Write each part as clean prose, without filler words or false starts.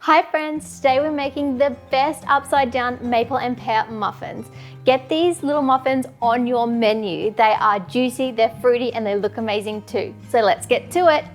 Hi friends, today we're making the best upside down maple and pear muffins. Get these little muffins on your menu. They are juicy, they're fruity, and they look amazing too. So let's get to it.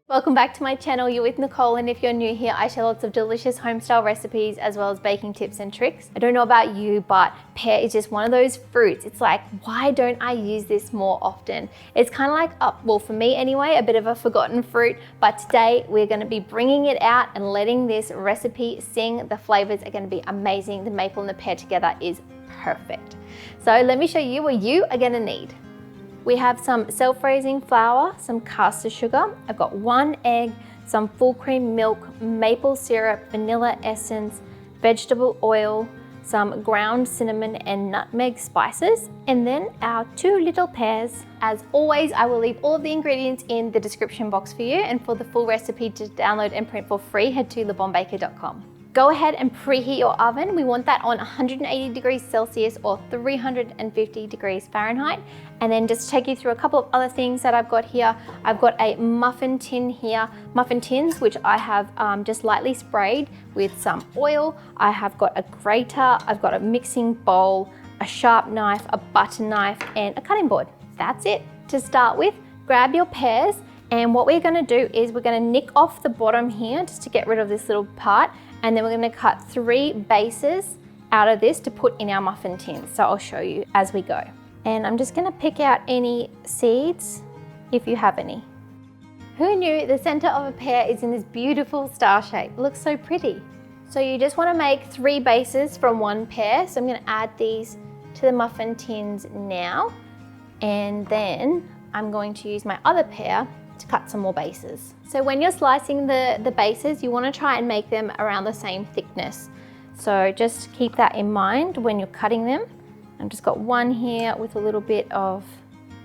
Welcome back to my channel. You're with Nicole, and if you're new here, I share lots of delicious homestyle recipes as well as baking tips and tricks. I don't know about you, but pear is just one of those fruits. It's like, why don't I use this more often? It's kind of like, well, for me anyway, a bit of a forgotten fruit, but today we're going to be bringing it out and letting this recipe sing. The flavors are going to be amazing. The maple and the pear together is perfect. So let me show you what you are going to need. We have some self-raising flour, some caster sugar. I've got 1 egg, some full cream milk, maple syrup, vanilla essence, vegetable oil, some ground cinnamon and nutmeg spices, and then our 2 little pears. As always, I will leave all of the ingredients in the description box for you, and for the full recipe to download and print for free, head to lebonbaker.com. Go ahead and preheat your oven. We want that on 180 degrees Celsius or 350 degrees Fahrenheit. And then just take you through a couple of other things that I've got here. I've got a muffin tin here, muffin tins, which I have just lightly sprayed with some oil. I have got a grater, I've got a mixing bowl, a sharp knife, a butter knife, and a cutting board. That's it. To start with, grab your pears, and what we're gonna do is we're gonna nick off the bottom here just to get rid of this little part, and then we're gonna cut 3 bases out of this to put in our muffin tin. So I'll show you as we go. And I'm just gonna pick out any seeds, if you have any. Who knew the center of a pear is in this beautiful star shape? It looks so pretty. So you just wanna make 3 bases from 1 pear. So I'm gonna add these to the muffin tins now. And then I'm going to use my other pear to cut some more bases. So when you're slicing the bases, you want to try and make them around the same thickness. So just keep that in mind when you're cutting them. I've just got 1 here with a little bit of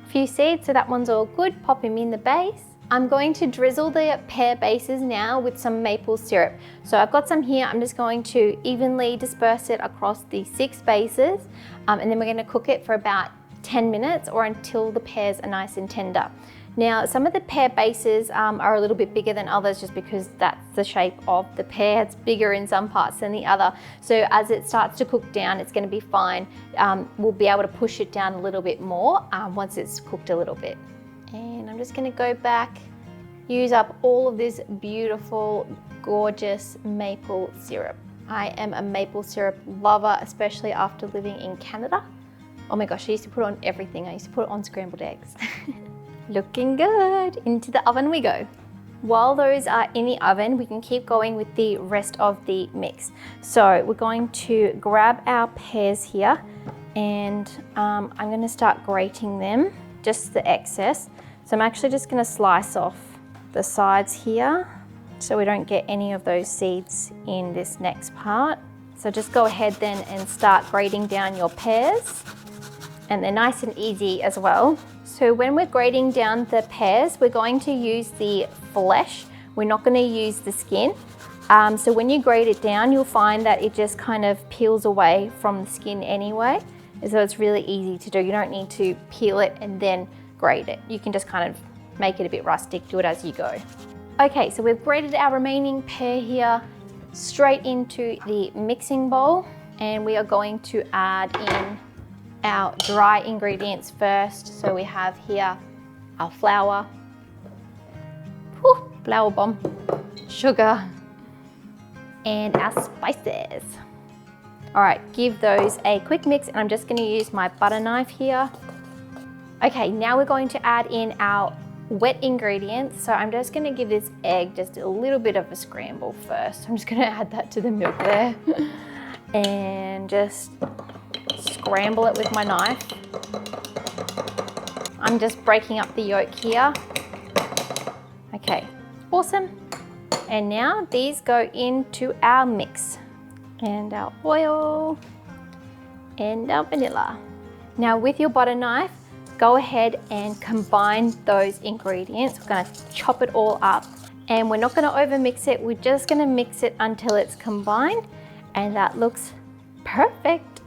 a few seeds, so that one's all good. Pop him in the base. I'm going to drizzle the pear bases now with some maple syrup. So I've got some here. I'm just going to evenly disperse it across the 6 bases, and then we're going to cook it for about 10 minutes or until the pears are nice and tender. Now, some of the pear bases are a little bit bigger than others just because that's the shape of the pear. It's bigger in some parts than the other. So as it starts to cook down, it's going to be fine. We'll be able to push it down a little bit more once it's cooked a little bit. And I'm just going to go back, use up all of this beautiful, gorgeous maple syrup. I am a maple syrup lover, especially after living in Canada. Oh my gosh, I used to put it on everything. I used to put it on scrambled eggs. Looking good. Into the oven we go. While those are in the oven, we can keep going with the rest of the mix. So we're going to grab our pears here, and I'm going to start grating them, just the excess. So I'm actually just going to slice off the sides here so we don't get any of those seeds in this next part. So just go ahead then and start grating down your pears, and they're nice and easy as well. So when we're grating down the pears, we're going to use the flesh. We're not going to use the skin. So when you grate it down, you'll find that it just kind of peels away from the skin anyway. So it's really easy to do. You don't need to peel it and then grate it. You can just kind of make it a bit rustic, do it as you go. Okay, so we've grated our remaining pear here straight into the mixing bowl, and we are going to add in our dry ingredients first. So we have here our flour, flour bomb, sugar, and our spices. All right, give those a quick mix, and I'm just going to use my butter knife here. Okay, now we're going to add in our wet ingredients. So I'm just going to give this egg just a little bit of a scramble first. I'm just going to add that to the milk there and just scramble it with my knife. I'm just breaking up the yolk here. Okay, awesome. And now these go into our mix, and our oil and our vanilla. Now with your butter knife, go ahead and combine those ingredients. We're going to chop it all up, and we're not going to over mix it. We're just going to mix it until it's combined. And that looks perfect.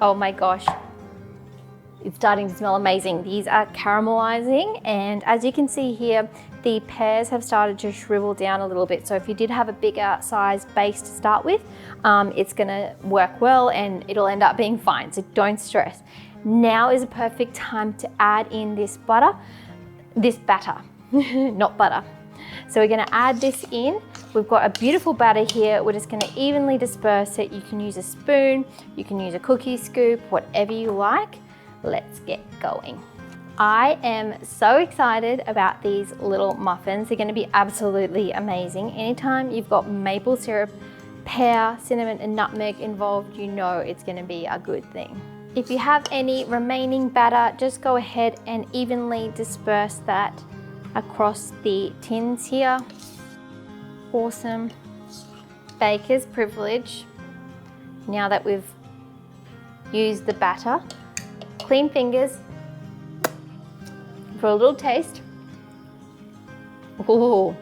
Oh my gosh. It's starting to smell amazing. These are caramelizing, and as you can see here, the pears have started to shrivel down a little bit. So if you did have a bigger size base to start with, it's gonna work well and it'll end up being fine, so don't stress. Now is a perfect time to add in this batter, not butter. So we're gonna add this in. We've got a beautiful batter here. We're just gonna evenly disperse it. You can use a spoon, you can use a cookie scoop, whatever you like. Let's get going. I am so excited about these little muffins. They're gonna be absolutely amazing. Anytime you've got maple syrup, pear, cinnamon, and nutmeg involved, you know it's gonna be a good thing. If you have any remaining batter, just go ahead and evenly disperse that across the tins here. Awesome. Baker's privilege. Now that we've used the batter, clean fingers for a little taste. Ooh,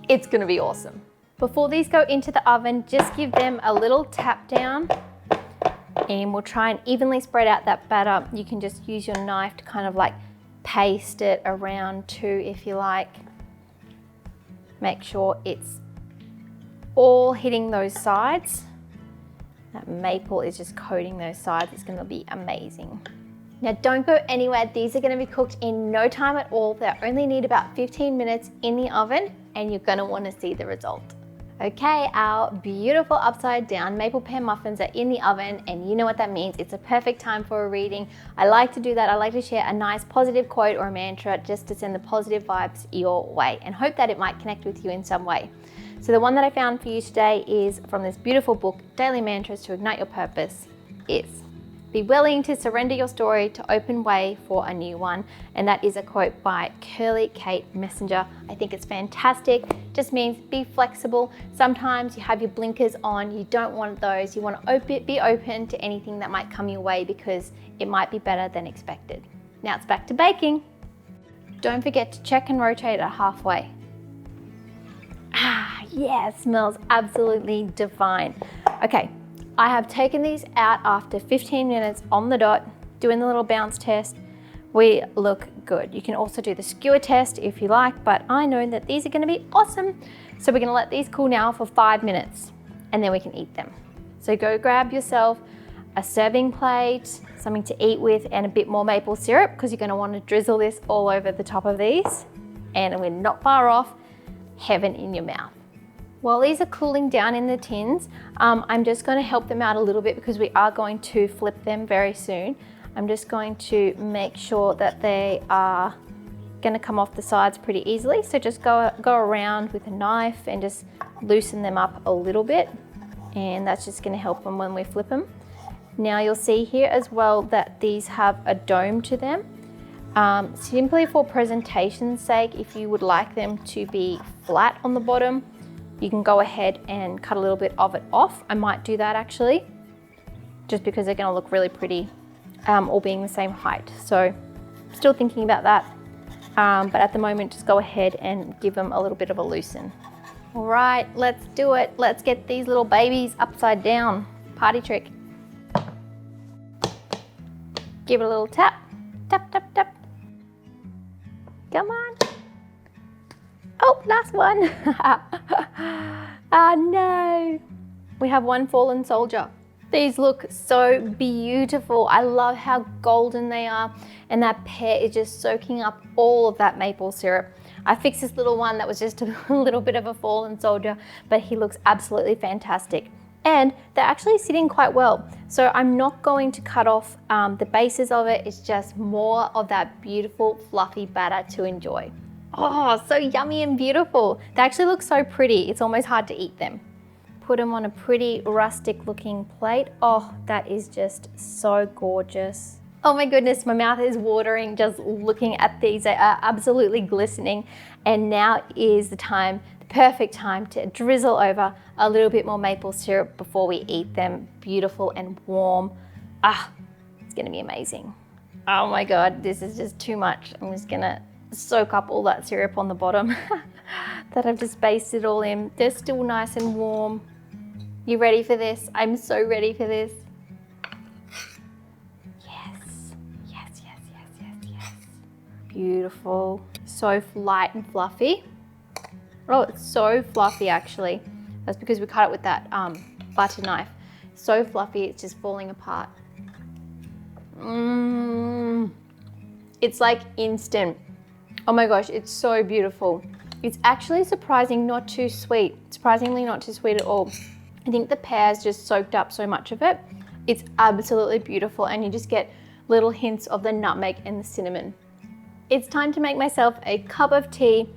it's gonna be awesome. Before these go into the oven, just give them a little tap down, and we'll try and evenly spread out that batter. You can just use your knife to kind of like paste it around too, if you like. Make sure it's all hitting those sides. That maple is just coating those sides. It's gonna be amazing. Now don't go anywhere. These are gonna be cooked in no time at all. They only need about 15 minutes in the oven, and you're gonna wanna see the result. Okay, our beautiful upside down maple pear muffins are in the oven, and you know what that means. It's a perfect time for a reading. I like to do that. I like to share a nice positive quote or a mantra just to send the positive vibes your way and hope that it might connect with you in some way. So the one that I found for you today is from this beautiful book, Daily Mantras to Ignite Your Purpose, is be willing to surrender your story to open way for a new one. And that is a quote by Curly Kate Messenger. I think it's fantastic. Just means be flexible. Sometimes you have your blinkers on, you don't want those. You want to be open to anything that might come your way because it might be better than expected. Now it's back to baking. Don't forget to check and rotate it halfway. Ah, yeah, it smells absolutely divine. Okay, I have taken these out after 15 minutes on the dot, doing the little bounce test. We look good. You can also do the skewer test if you like, but I know that these are gonna be awesome. So we're gonna let these cool now for 5 minutes and then we can eat them. So go grab yourself a serving plate, something to eat with, and a bit more maple syrup because you're gonna wanna drizzle this all over the top of these. And we're not far off heaven in your mouth. While these are cooling down in the tins, I'm just going to help them out a little bit because we are going to flip them very soon. I'm just going to make sure that they are going to come off the sides pretty easily. So just go around with a knife and just loosen them up a little bit. And that's just going to help them when we flip them. Now you'll see here as well that these have a dome to them. Simply for presentation's sake, if you would like them to be flat on the bottom, you can go ahead and cut a little bit of it off. I might do that actually, just because they're gonna look really pretty, all being the same height. So still thinking about that, but at the moment, just go ahead and give them a little bit of a loosen. All right, let's do it. Let's get these little babies upside down. Party trick. Give it a little tap, tap, tap, tap. Come on. Oh, last one. Oh no. We have one fallen soldier. These look so beautiful. I love how golden they are, and that pear is just soaking up all of that maple syrup. I fixed this little one that was just a little bit of a fallen soldier, but he looks absolutely fantastic. And they're actually sitting quite well. So I'm not going to cut off the bases of it. It's just more of that beautiful fluffy batter to enjoy. Oh, so yummy and beautiful. They actually look so pretty. It's almost hard to eat them. Put them on a pretty rustic looking plate. Oh, that is just so gorgeous. Oh my goodness, my mouth is watering just looking at these. They are absolutely glistening. And now is the time, the perfect time to drizzle over a little bit more maple syrup before we eat them. Beautiful and warm. Ah, it's gonna be amazing. Oh my God, this is just too much. I'm just gonna soak up all that syrup on the bottom that I've just basted all in. They're still nice and warm. You ready for this? I'm so ready for this. Yes, yes, yes, yes, yes, yes. Beautiful. So light and fluffy. Oh, it's so fluffy actually. That's because we cut it with that butter knife. So fluffy, it's just falling apart. It's like instant. Oh my gosh, it's so beautiful. It's actually surprisingly not too sweet at all. I think the pears just soaked up so much of it. It's absolutely beautiful, and you just get little hints of the nutmeg and the cinnamon. It's time to make myself a cup of tea.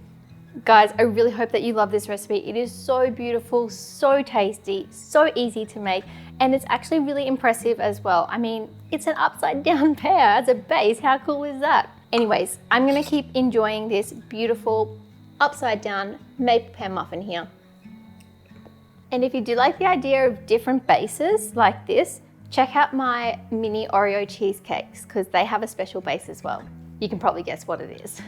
Guys, I really hope that you love this recipe. It is so beautiful, so tasty, so easy to make, and it's actually really impressive as well. I mean, it's an upside down pear as a base. How cool is that? Anyways, I'm gonna keep enjoying this beautiful upside down maple pear muffin here. And if you do like the idea of different bases like this, check out my mini Oreo cheesecakes because they have a special base as well. You can probably guess what it is.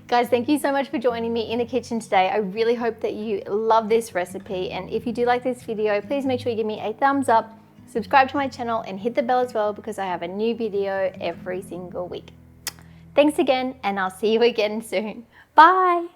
Guys, thank you so much for joining me in the kitchen today. I really hope that you love this recipe. And if you do like this video, please make sure you give me a thumbs up, subscribe to my channel, and hit the bell as well because I have a new video every single week. Thanks again, and I'll see you again soon. Bye.